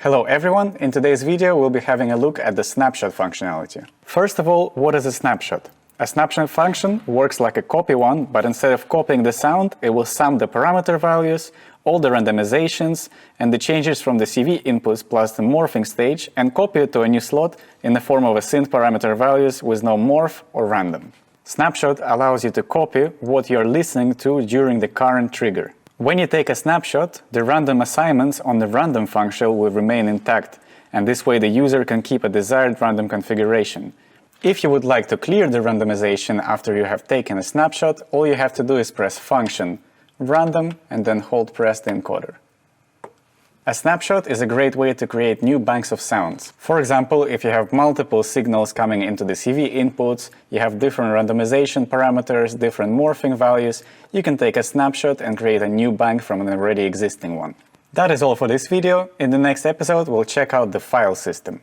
Hello everyone, in today's video we'll be having a look at the snapshot functionality. First of all, what is a snapshot? A snapshot function works like a copy one, but instead of copying the sound, it will sum the parameter values, all the randomizations, and the changes from the CV inputs plus the morphing stage and copy it to a new slot in the form of a synth parameter values with no morph or random. Snapshot allows you to copy what you're listening to during the current trigger. When you take a snapshot, the random assignments on the random function will remain intact, and this way the user can keep a desired random configuration. If you would like to clear the randomization after you have taken a snapshot, all you have to do is press function, random, and then hold press the encoder. A snapshot is a great way to create new banks of sounds. For example, if you have multiple signals coming into the CV inputs, you have different randomization parameters, different morphing values, you can take a snapshot and create a new bank from an already existing one. That is all for this video. In the next episode, we'll check out the file system.